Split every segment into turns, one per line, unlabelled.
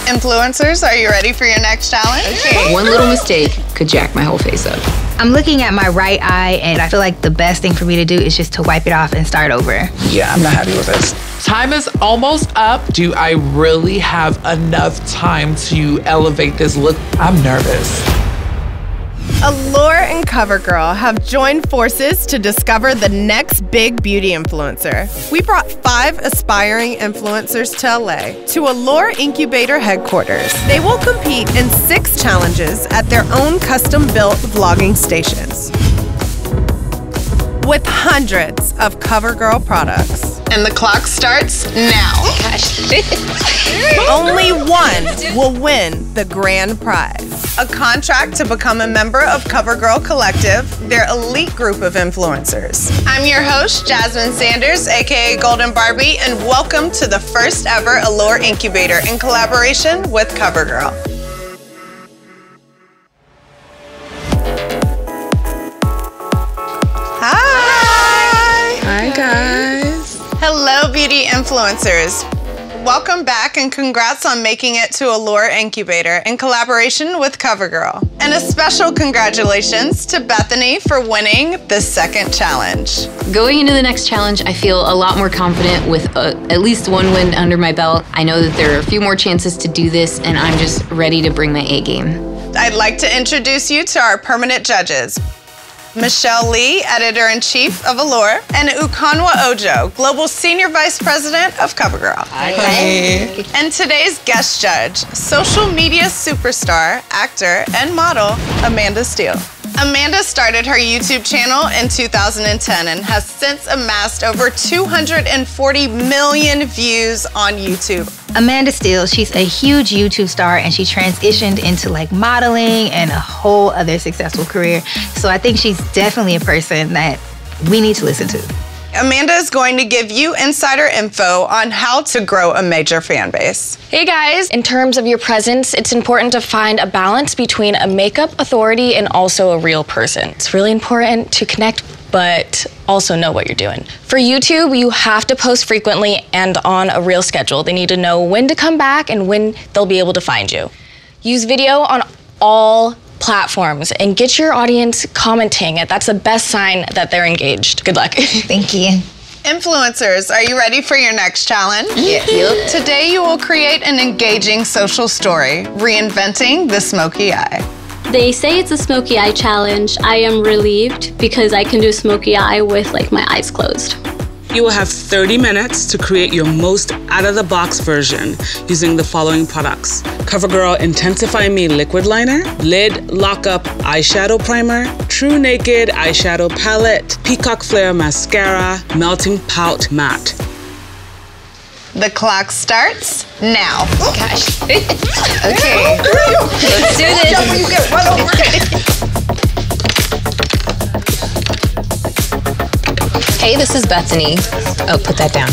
Influencers, are you ready for your next challenge?
Okay. One little mistake could jack my whole face up.
I'm looking at my right eye, and I feel like the best thing for me to do is just to wipe it off and start over.
Yeah, I'm not happy with this.
Time is almost up. Do I really have enough time to elevate this look? I'm nervous.
Allure and COVERGIRL have joined forces to discover the next big beauty influencer. We brought 5 aspiring influencers to LA to Allure Incubator headquarters. They will compete in 6 challenges at their own custom-built vlogging stations with hundreds of COVERGIRL products.
And the clock starts now.
Only one will win the grand prize.
A contract to become a member of COVERGIRL Collective, their elite group of influencers. I'm your host, Jasmine Sanders, aka Golden Barbie, and welcome to the first ever Allure Incubator in collaboration with COVERGIRL. Hi!
Hi, guys.
Hello, beauty influencers. Welcome back and congrats on making it to Allure Incubator in collaboration with COVERGIRL. And a special congratulations to Bethany for winning the second challenge.
Going into the next challenge, I feel a lot more confident with at least one win under my belt. I know that there are a few more chances to do this, and I'm just ready to bring my A game.
I'd like to introduce you to our permanent judges. Michelle Lee, Editor-in-Chief of Allure, and Ukanwa Ojo, Global Senior Vice President of COVERGIRL.
Hi.
And today's guest judge, social media superstar, actor, and model, Amanda Steele. Amanda started her YouTube channel in 2010 and has since amassed over 240 million views on YouTube.
Amanda Steele, she's a huge YouTube star, and she transitioned into like modeling and a whole other successful career. So I think she's definitely a person that we need to listen to.
Amanda is going to give you insider info on how to grow a major fan base.
Hey guys, in terms of your presence, it's important to find a balance between a makeup authority and also a real person. It's really important to connect, but also know what you're doing. For YouTube, you have to post frequently and on a real schedule. They need to know when to come back and when they'll be able to find you. Use video on all platforms and get your audience commenting. That's the best sign that they're engaged. Good luck.
Thank you.
Influencers, are you ready for your next challenge?
Yep.
Today you will create an engaging social story, reinventing the smoky eye.
They say it's a smoky eye challenge. I am relieved because I can do smoky eye with like my eyes closed.
You will have 30 minutes to create your most out-of-the-box version using the following products: COVERGIRL Intensify Me Liquid Liner, Lid Lock-Up Eyeshadow Primer, TruNaked Eyeshadow Palette, Peacock Flare Mascara, Melting Pout Matte.
The clock starts now.
Gosh. Okay. Let's do this. Hey, this is Bethany. Oh, put that down.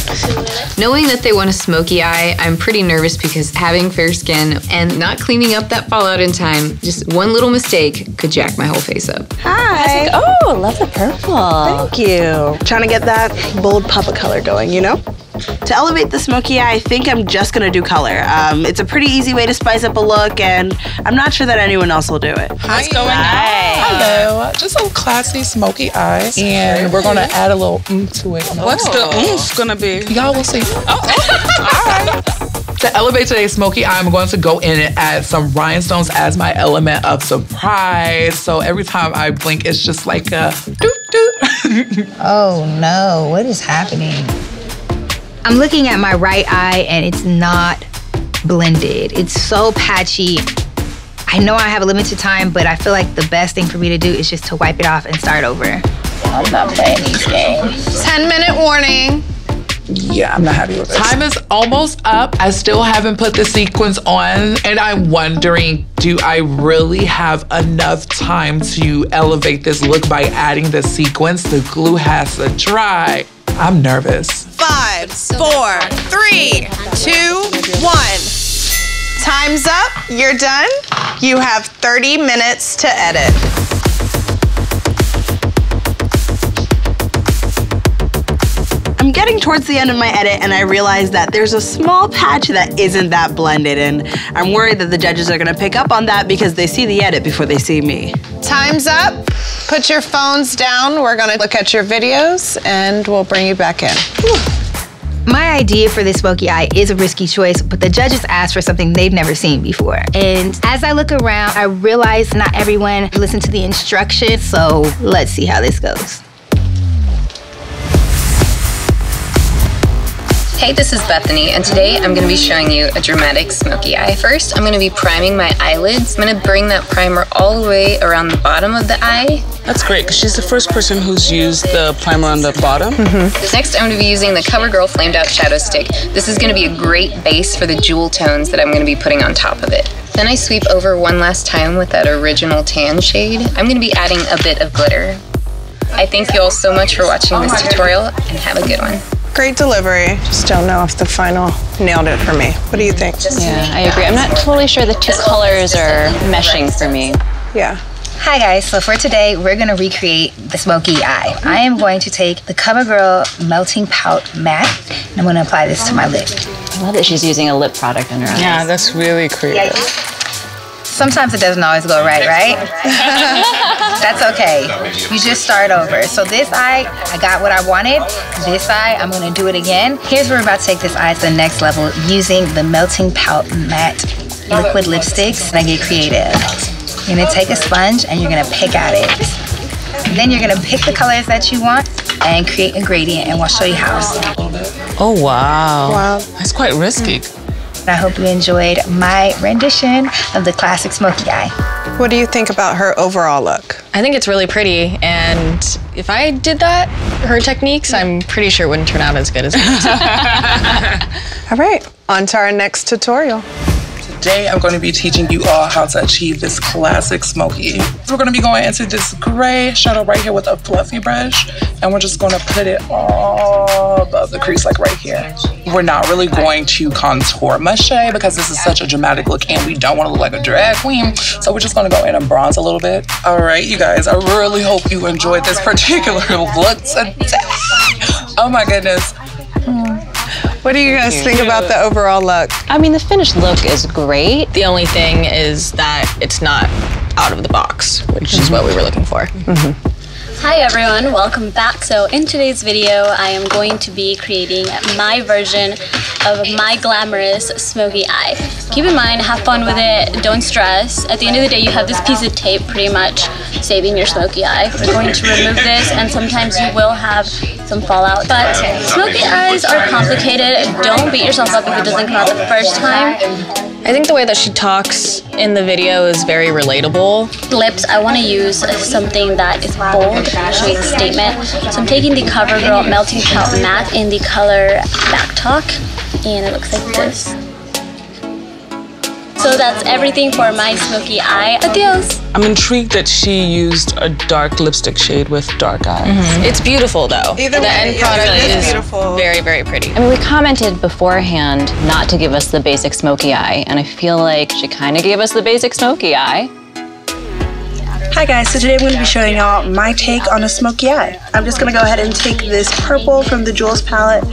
Knowing that they want a smoky eye, I'm pretty nervous because having fair skin and not cleaning up that fallout in time, just one little mistake could jack my whole face up.
Hi. Oh, love the purple. Thank you. Trying to get that bold puppet color going, you know? To elevate the smoky eye, I think I'm just gonna do color. It's a pretty easy way to spice up a look, and I'm not sure that anyone else will do it.
What's going on? Hello. Just some classy smoky eyes, and we're gonna add a little to it.
What's the oomph gonna be?
Y'all will see. All right. To elevate today's smoky eye, I'm going to go in and add some rhinestones as my element of surprise. So every time I blink, it's just like a doot.
Oh no, what is happening? I'm looking at my right eye, and it's not blended. It's so patchy. I know I have a limited time, but I feel like the best thing for me to do is just to wipe it off and start over.
I'm not playing these games.
10-minute warning.
Yeah, I'm not happy with this. Time is almost up. I still haven't put the sequins on, and I'm wondering, do I really have enough time to elevate this look by adding the sequins? The glue has to dry. I'm nervous.
5, 4, 3, 2, 1. Time's up. You're done. You have 30 minutes to edit.
I'm getting towards the end of my edit and I realize that there's a small patch that isn't that blended, and I'm worried that the judges are gonna pick up on that because they see the edit before they see me.
Time's up. Put your phones down. We're gonna look at your videos and we'll bring you back in.
My idea for this smoky eye is a risky choice, but the judges asked for something they've never seen before. And as I look around, I realize not everyone listened to the instructions, so let's see how this goes.
Hey, this is Bethany, and today I'm going to be showing you a dramatic smoky eye. First, I'm going to be priming my eyelids. I'm going to bring that primer all the way around the bottom of the eye.
That's great, because she's the first person who's used the primer on the bottom.
Next, I'm going to be using the COVERGIRL Flamed Out Shadow Stick. This is going to be a great base for the jewel tones that I'm going to be putting on top of it. Then I sweep over one last time with that original tan shade. I'm going to be adding a bit of glitter. I thank you all so much for watching this tutorial, and have a good one.
Great delivery. Just don't know if the final nailed it for me. What do you think?
Yeah, I agree. I'm not totally sure the two colors are meshing for me.
Yeah.
Hi guys, so for today, we're gonna recreate the smoky eye. I am going to take the COVERGIRL Melting Pout Matte, and I'm gonna apply this to my lip.
I love that she's using a lip product on her eyes.
Yeah, that's really creative.
Sometimes it doesn't always go right? That's okay. You just start over. So this eye, I got what I wanted. This eye, I'm gonna do it again. Here's where we're about to take this eye to the next level using the Melting Pout Matte liquid lipsticks. And I get creative. You're gonna take a sponge and you're gonna pick at it. Then you're gonna pick the colors that you want and create a gradient, and we'll show you how.
Oh, wow. Wow. That's quite risky.
I hope you enjoyed my rendition of the classic smoky eye.
What do you think about her overall look?
I think it's really pretty, and if I did that, her techniques, I'm pretty sure it wouldn't turn out as good as
All right, on to our next tutorial.
Today, I'm going to be teaching you all how to achieve this classic smoky. So we're going to be going into this gray shadow right here with a fluffy brush, and we're just going to put it all above the crease, like right here. We're not really going to contour much shade because this is such a dramatic look and we don't want to look like a drag queen. So we're just going to go in and bronze a little bit. All right, you guys, I really hope you enjoyed this particular look today. Oh my goodness.
What do you guys think about the overall look?
I mean, the finished look is great.
The only thing is that it's not out of the box, which is what we were looking for.
Hi everyone, welcome back. So in today's video, I am going to be creating my version of my glamorous smoky eye. Keep in mind, have fun with it, don't stress. At the end of the day, you have this piece of tape pretty much saving your smoky eye. We're going to remove this, and sometimes you will have some fallout. But smoky eyes are complicated. Don't beat yourself up if it doesn't come out the first time.
I think the way that she talks in the video is very relatable.
Lips, I want to use something that is bold, showing a statement. So I'm taking the COVERGIRL Melting Pout Matte in the color Back Talk, and it looks like this. So that's everything for my smoky eye. Adios!
I'm intrigued that she used a dark lipstick shade with dark eyes.
It's beautiful though.
Either
the
way,
end product is
beautiful.
very, very pretty.
I mean, we commented beforehand not to give us the basic smoky eye, and I feel like she kind of gave us the basic smoky eye.
Hi guys, so today I'm going to be showing y'all my take on a smoky eye. I'm just going to go ahead and take this purple from the Jewels palette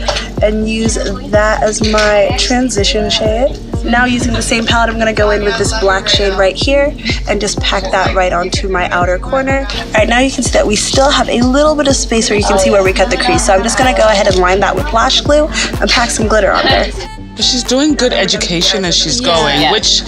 and use that as my transition shade. Now using the same palette, I'm going to go in with this black shade right here and just pack that right onto my outer corner. Alright, now you can see that we still have a little bit of space where you can see where we cut the crease. So I'm just going to go ahead and line that with lash glue and pack some glitter on there.
But she's doing good education as she's going, which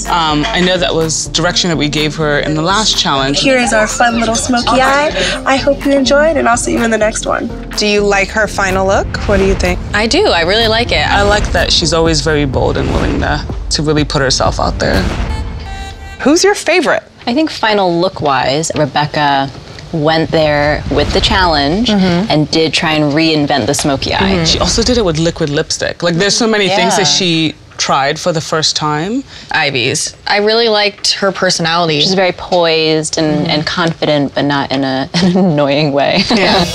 I know that was direction that we gave her in the last challenge.
Here is our fun little smoky eye. I hope you enjoyed, and I'll see you in the next one.
Do you like her final look? What do you think?
I do, I really like it.
I like that she's always very bold and willing to really put herself out there.
Who's your favorite?
I think final look-wise, Rebekah went there with the challenge and did try and reinvent the smoky eye.
She also did it with liquid lipstick. Like, there's so many things that she tried for the first time.
Ivy's. I really liked her personality.
She's very poised and confident, but not in an annoying way.
Yeah.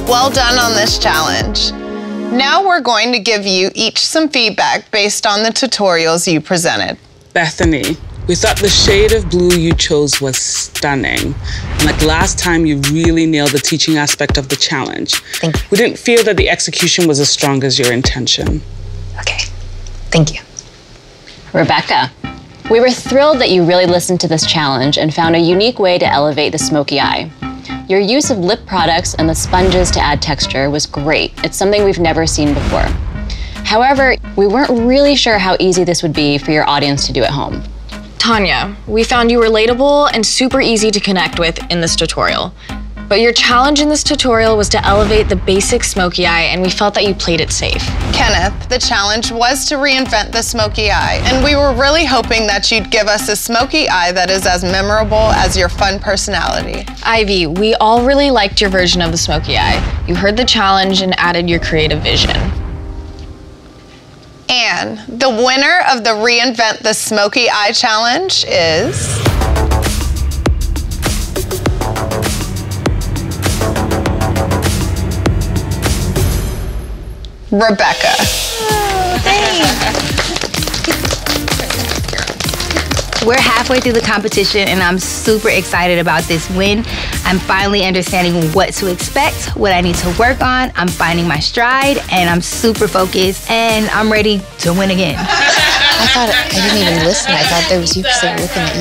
Well done on this challenge. Now we're going to give you each some feedback based on the tutorials you presented.
Bethany, We thought the shade of blue you chose was stunning. And like last time, you really nailed the teaching aspect of the challenge.
Thank you.
We didn't feel that the execution was as strong as your intention.
Okay, thank you.
Rebekah, we were thrilled that you really listened to this challenge and found a unique way to elevate the smoky eye. Your use of lip products and the sponges to add texture was great. It's something we've never seen before. However, we weren't really sure how easy this would be for your audience to do at home.
Tanya, we found you relatable and super easy to connect with in this tutorial. But your challenge in this tutorial was to elevate the basic smoky eye, and we felt that you played it safe.
Kenneth, the challenge was to reinvent the smoky eye, and we were really hoping that you'd give us a smoky eye that is as memorable as your fun personality.
Ivy, we all really liked your version of the smoky eye. You heard the challenge and added your creative vision.
And the winner of the Reinvent the Smoky Eye Challenge is... Rebekah.
Oh, thanks. We're halfway through the competition and I'm super excited about this win. I'm finally understanding what to expect, what I need to work on. I'm finding my stride and I'm super focused and I'm ready to win again.
I thought I didn't even listen. I thought there was you because they were looking at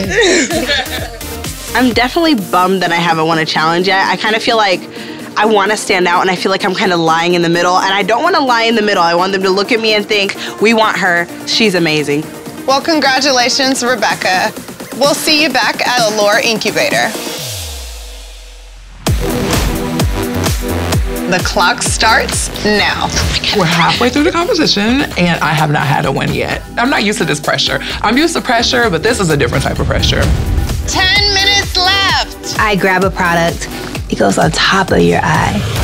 you.
I'm definitely bummed that I haven't won a challenge yet. I kind of feel like I want to stand out and I feel like I'm kind of lying in the middle, and I don't want to lie in the middle. I want them to look at me and think, we want her, she's amazing.
Well, congratulations, Rebekah. We'll see you back at Allure Incubator. The clock starts now.
We're halfway through the competition and I have not had a win yet. I'm not used to this pressure. I'm used to pressure, but this is a different type of pressure.
10 minutes left.
I grab a product, it goes on top of your eye.